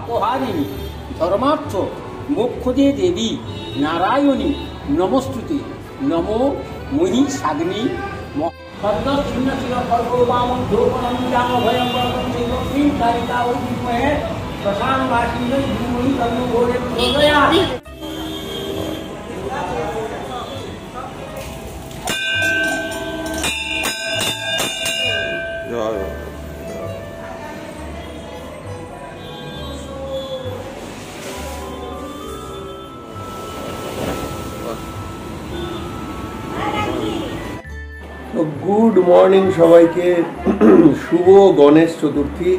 পাপহারিণী ধর্মার্থ মোক্ষদে দেবী নারায়ণী নমস্তুতে নমো মহি সাগ্নি good morning সবাইকে। শুভ গণেশ চতুর্থী।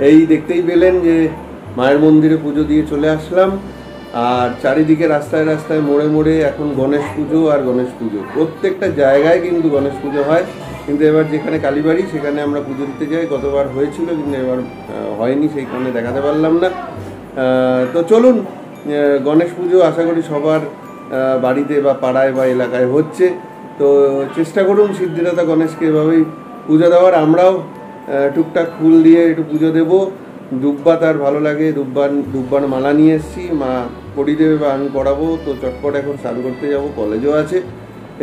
এই দেখতেই পেলেন যে মায়ের মন্দিরে পুজো দিয়ে চলে আসলাম, আর চারিদিকে রাস্তায় রাস্তায় মোড়ে মোড়ে এখন গণেশ পুজো আর গণেশ পুজো। প্রত্যেকটা জায়গায় কিন্তু গণেশ পুজো হয়, কিন্তু এবার যেখানে কালীবাড়ি সেখানে আমরা পুজো দিতে যাই। গতবার হয়েছিল কিন্তু এবার হয়নি, সেইখানে দেখাতে পারলাম না। তো চলুন, গণেশ পুজো আশা করি সবার বাড়িতে বা পাড়ায় বা এলাকায় হচ্ছে, তো চেষ্টা করুন সিদ্ধিদাতা গণেশকে এভাবেই পুজো দেওয়ার। আমরাও টুকটাক ফুল দিয়ে একটু পুজো দেবো। দুব্বা তার ভালো লাগে, দুব্বার মালা নিয়ে এসেছি, মা পরিয়ে দেবে বা আমি পড়াবো। তো চটপট এখন স্নান করতে যাবো, কলেজও আছে।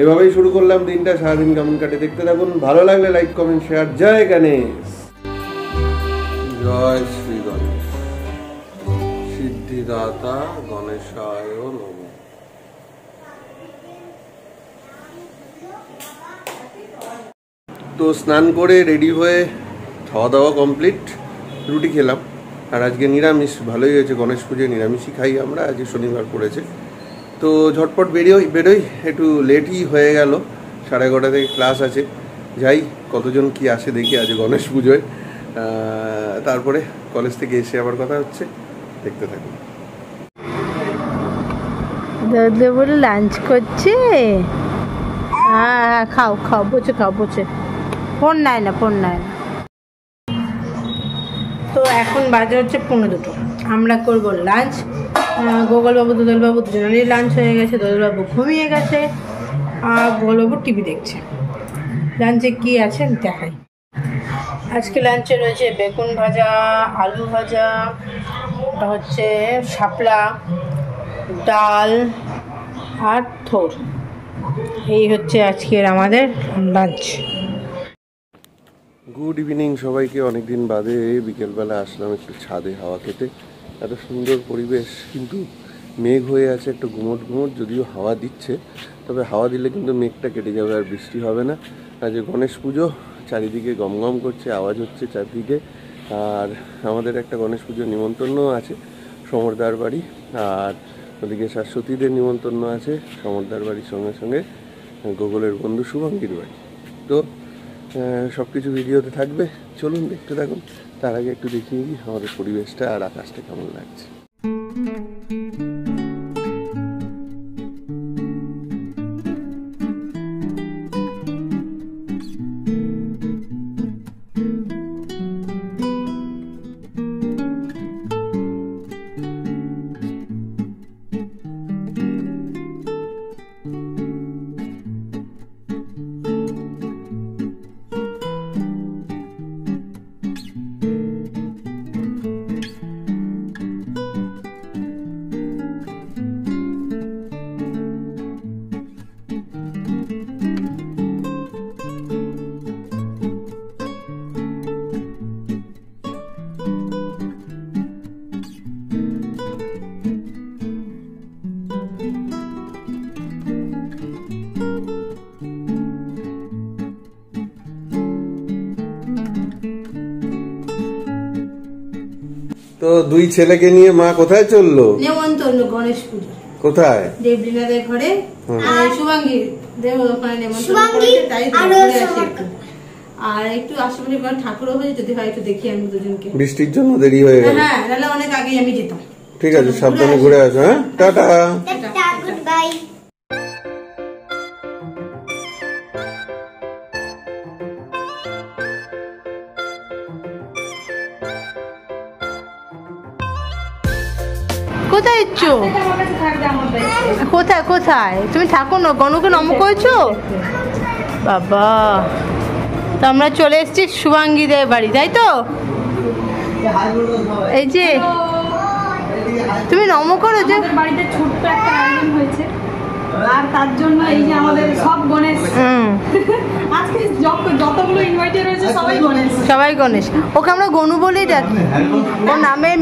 এভাবেই শুরু করলাম দিনটা। সারাদিন কেমন কাটে দেখতে থাকুন। ভালো লাগলে লাইক কমেন্ট শেয়ার। জয় গণেশ, জয় শ্রী গণেশ, সিদ্ধিদাতা গণেশায় নমঃ। তো স্নান করে রেডি হয়ে খাওয়া দাওয়া কমপ্লিট, রুটি খেলাম। আর আজকে নিরামিষ, ভালোই হয়েছে। গণেশ পুজোয় নিরামিষই খাই আমরা, আজকে শনিবার পড়েছে। তো ঝটপট বেরোই, একটু লেটই হয়ে গেল। 11:30 থেকে ক্লাস আছে। যাই, কতজন কি আসে দেখি আজ গণেশ পুজোয়। তারপরে কলেজ থেকে এসে আবার কথা হচ্ছে, দেখতে থাকুন। বলে লাঞ্চ করছে। হ্যাঁ, খাও বসে। ফোন নেয় না। তো এখন বাজে হচ্ছে 1:45। আমরা করব লাঞ্চ। গোগলবাবু দোদলবাবু দুজনেরই লাঞ্চ হয়ে গেছে। দোদলবাবু ঘুমিয়ে গেছে আর গোগলবাবু টিভি দেখছে। লাঞ্চে কি আছে দেখাই। আজকে লাঞ্চে রয়েছে বেগুন ভাজা, আলু ভাজা, ওটা হচ্ছে শাপলা, ডাল আর থোর। এই হচ্ছে আজকের আমাদের লাঞ্চ। গুড ইভিনিং সবাইকে। অনেকদিন বাদে বিকেলবেলা আসলাম একটু ছাদে হাওয়া খেতে। এত সুন্দর পরিবেশ, কিন্তু মেঘ হয়ে আছে, একটু ঘুমট, যদিও হাওয়া দিচ্ছে। তবে হাওয়া দিলে কিন্তু মেঘটা কেটে যাবে, আর বৃষ্টি হবে না। আজ গণেশ পুজো, চারিদিকে গমগম করছে, আওয়াজ হচ্ছে চারদিকে। আর আমাদের একটা গণেশ পুজোর নিমন্ত্রণও আছে সমরদার বাড়ি, আর ওদিকে শাশ্বতীদের নিমন্ত্রণ আছে সমরদার বাড়ির সঙ্গে সঙ্গে গোগলের বন্ধু শুভাঙ্গীর বাড়ি। তো সব কিছু ভিডিওতে থাকবে, চলুন দেখতে থাকুন। তার আগে একটু দেখিয়ে দিই আমাদের পরিবেশটা আর আকাশটা কেমন লাগছে। তো দুই ছেলেকে নিয়ে মা কোথায় চললো? নেমন্তন্ন গণেশ পুজো। কোথায়? দেবলীনাদের ঘরে। শুভাঙ্গী দেব ওখানে নেমন্তন্ন করেছে, তাই ঘুরে আসি একটু। আর একটু আশেপাশে ঠাকুরও হয়েছে, যদি হয় একটু দেখি আমি দুজনকে। বৃষ্টির জন্য দেরি হয়ে গেল। হ্যাঁ, তাহলে অনেক আগেই আমি যেতাম। ঠিক আছে, সাবধানে ঘুরে আসো। হ্যাঁ, টাটা। Good bye. কোথায় ইচ্ছো? কোথায় তুমি ঠাকুর গণকে নম করেছো? বাবা, তো আমরা চলে এসেছি শুভাঙ্গীদের বাড়ি, তাই তো? এই যে তুমি নম করো যে আমাদের বাড়িতে ছোট্ট একটা আয়োজন হয়েছে আর তার জন্য এই যে আমাদের সব গণেশ আজকে যতগুলো ইনভাইটেড হয়েছে সবাই গণেশ। সবাই গণেশ। ওকে আমরা গনু বলেই ডাকি, ওর নামের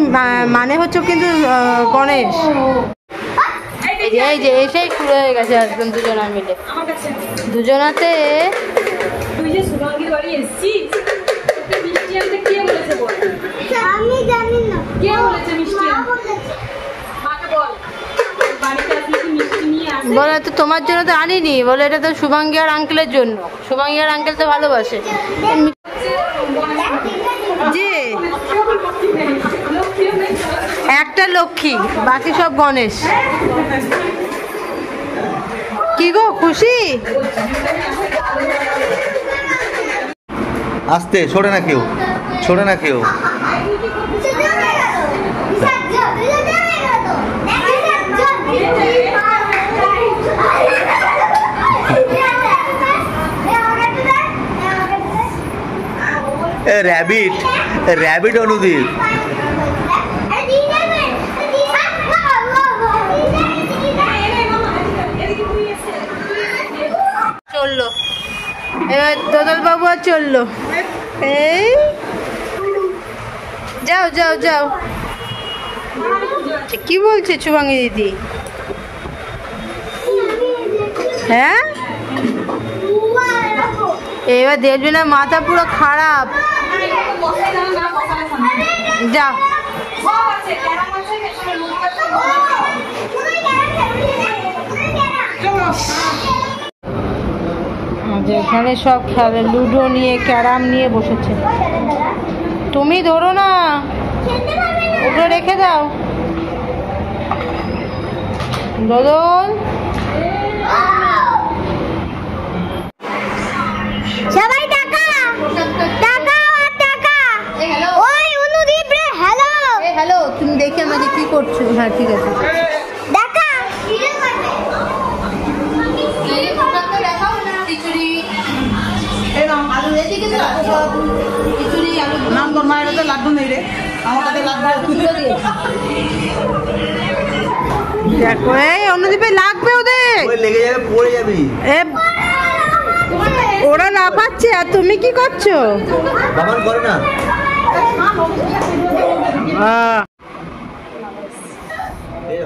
মানে হচ্ছে কিন্তু গণেশ। এই যে এসেই শুরু হয়ে গেছে একদম দুজনা মিলে। দুজনাতে তুই যে সুরঙ্গীর বাড়ি এসেছিস, মিষ্টি আনতে কে বলেছে বল? আমি জানি না কে বলেছে মিষ্টি আনতে? মাকে বল বাড়িতে আসলে কি মিষ্টি নিয়ে আসে? বলে তো তোমার জন্য তো আনিনি, বলে এটা তো শুভাঙ্গী আর আঙ্কেলের জন্য। শুভাঙ্গী আর আঙ্কেল তো ভালোবাসে। জি একটা লক্ষ্মী, বাকি সব গণেশ। কি গো খুশি? আস্তে, ছোড়ে না কেউ, ছোড়ে না কেউ। Rabbit, rabbit Anudeep. চললো এবার দোদল বাবু আর চললো। এই যাও যাও যাও। কি বলছে শুভাঙ্গী দিদি? হ্যাঁ এবার দেখবি না মাথা পুরো খারাপ। যা যেখানে সব খেলে লুডো নিয়ে ক্যারাম নিয়ে বসেছে। তুমি ধরো না, ওগুলো রেখে দাও। দোদল সবাই টাকা টাকা টাকা। ওই অনুদীপ রে, হ্যালো হ্যালো, তুমি দেখে আমাকে কি করছো? হ্যাঁ ঠিক আছে। টাকা দেখো এই অনুদীপে লাগবে ওদের, লেগে যাবে, পড়ে যাবি। ওরা না পাচ্ছে আর তুমি কি করছো? বাবার করে না।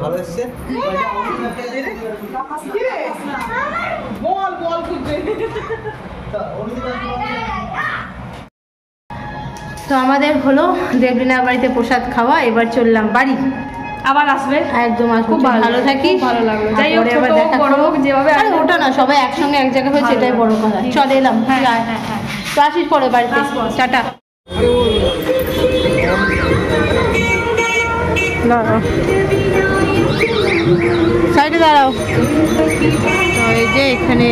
ভালো এসছে। তো আমাদের হলো দেবলিনার বাড়িতে প্রসাদ খাওয়া। এবার চললাম বাড়ি। আবার আসবে। একদম খুব ভালো থাকি, ভালো লাগলো। যাই হোক, পরে আবার ছোট দেখা বড় করবো। হোক, যেভাবে আরে ওটা না, সবাই একসঙ্গে এক জায়গায় হয়েছে, এটাই বড় কথা। চল এলাম। হ্যাঁ হ্যাঁ হ্যাঁ। তো আসিস পরে বাড়িতে। টাটা। দাঁড়াও, সাইডে দাঁড়াও। তো এই যে এখানে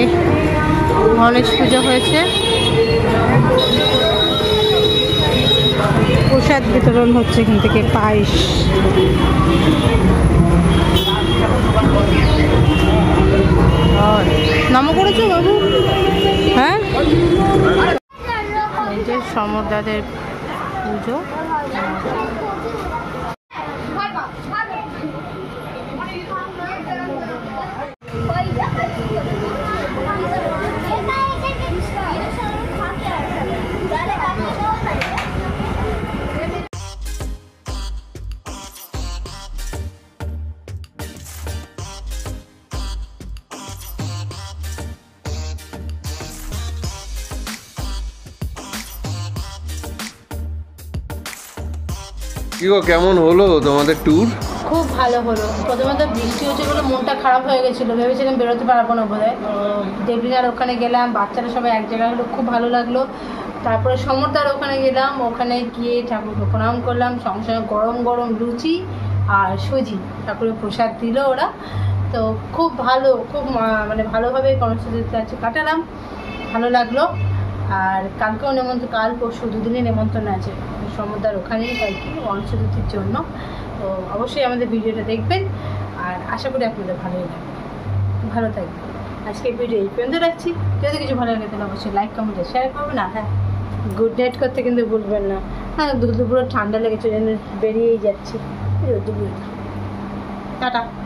গণেশ পুজো হয়েছে, প্রসাদ বিতরণ হচ্ছে এখান থেকে, পায়েস। নামও করেছো বাবু? হ্যাঁ এই যে সমরদাদের পুজো। কি গো, কেমন হলো তোমাদের ট্যুর? খুব ভালো হলো। প্রথমে তো বৃষ্টি হচ্ছে বলে মনটা খারাপ হয়ে গেছিলো, ভেবেছিলাম বেরোতে পারবো না বোধ হয়। দেবলিনার ওখানে গেলাম, বাচ্চারা সবাই এক জায়গায় হলো, খুব ভালো লাগলো। তারপরে সমরদার ওখানে গেলাম, ওখানে গিয়ে ঠাকুরকে প্রণাম করলাম, সঙ্গে সঙ্গে গরম গরম লুচি আর সুজি ঠাকুরের প্রসাদ দিল ওরা। তো খুব ভালো, খুব মানে ভালোভাবে গণেশ চতুর্থী আছে কাটালাম, ভালো লাগলো। আর কালকেও নেমন্ত্রণ, কাল পরশু দুদিনে নেমন্ত্রণ আছে সমুদ্রার ওখানেই আর কি, গণেশ চতুর্থীর জন্য। তো অবশ্যই আমাদের ভিডিওটা দেখবেন, আর আশা করি আপনাদের ভালোই লাগবে। ভালো থাকবে। আজকে ভিডিও এই পর্যন্ত রাখছি। যদি কিছু ভালো লাগে তাহলে অবশ্যই লাইক কমেন্ট শেয়ার করবেন। আর হ্যাঁ, গুড নাইট করতে কিন্তু ভুলবেন না। হ্যাঁ, দুপুরে ঠান্ডা লেগেছে, বেরিয়েই যাচ্ছি দুপুরে। টাটা।